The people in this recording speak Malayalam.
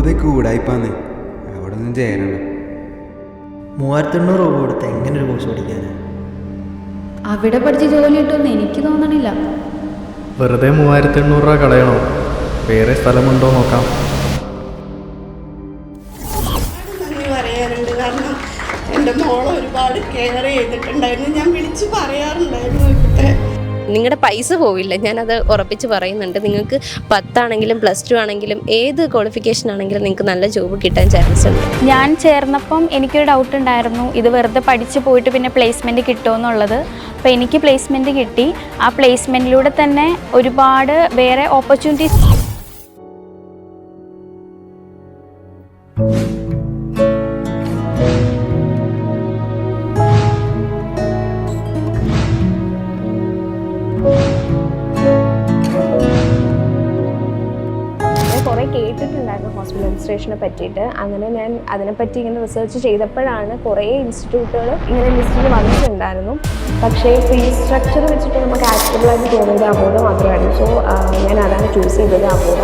വെറുതെ കൂടായിപ്പാന്ന് അവിടെ ഒന്നും ചേരണം. 3800 രൂപ കൊടുത്ത് എങ്ങനെ ഒരു കോഴ്സ് പഠിക്കാനാണ്? അവിടെ പഠിച്ച് ജോലി കിട്ടുമെന്ന് എനിക്ക് തോന്നണില്ല. വെറുതെ 3800 രൂപ കളയണോ? വേറെ സ്ഥലമുണ്ടോ നോക്കാം. നന്ദി പറയാറുണ്ട്. കാരണം എൻ്റെ മോളെ ഒരുപാട് കെയർ ചെയ്തിട്ടുണ്ടായിരുന്നു. ഞാൻ വിളിച്ച് പറയാറുണ്ടായിരുന്നു. ഇവിടുത്തെ നിങ്ങളുടെ പൈസ പോവില്ല, ഞാനത് ഉറപ്പിച്ച് പറയുന്നുണ്ട്. നിങ്ങൾക്ക് 10 ആണെങ്കിലും +2 ആണെങ്കിലും ഏത് ക്വാളിഫിക്കേഷൻ ആണെങ്കിലും നിങ്ങൾക്ക് നല്ല ജോബ് കിട്ടാൻ ചാൻസ് ഉണ്ട്. ഞാൻ ചേർന്നപ്പം എനിക്കൊരു ഡൗട്ട് ഉണ്ടായിരുന്നു, ഇത് വെറുതെ പഠിച്ച് പോയിട്ട് പിന്നെ പ്ലേസ്മെൻറ്റ് കിട്ടുമെന്നുള്ളത്. അപ്പോൾ എനിക്ക് പ്ലേസ്മെൻറ്റ് കിട്ടി. ആ പ്ലേസ്മെൻറ്റിലൂടെ തന്നെ ഒരുപാട് വേറെ ഓപ്പർച്യൂണിറ്റീസ്. കുറേ കേട്ടിട്ടുണ്ടായിരുന്നു ഹോസ്പിറ്റൽ അഡ്മിനിസ്ട്രേഷനെ പറ്റിയിട്ട്. അങ്ങനെ ഞാൻ അതിനെപ്പറ്റി ഇങ്ങനെ റിസർച്ച് ചെയ്തപ്പോഴാണ് കുറേ ഇൻസ്റ്റിറ്റ്യൂട്ടുകൾ ഇങ്ങനെ ലിസ്റ്റിൽ വന്നിട്ടുണ്ടായിരുന്നു. പക്ഷേ ഫീസ് സ്ട്രക്ചർ വെച്ചിട്ട് നമുക്ക് ആക്റ്റബിളായിട്ട് തോന്നുന്നത് അബോധ മാത്രമായിരുന്നു. സോ ഞാൻ അതാണ് ചൂസ് ചെയ്തത്, അബോധ.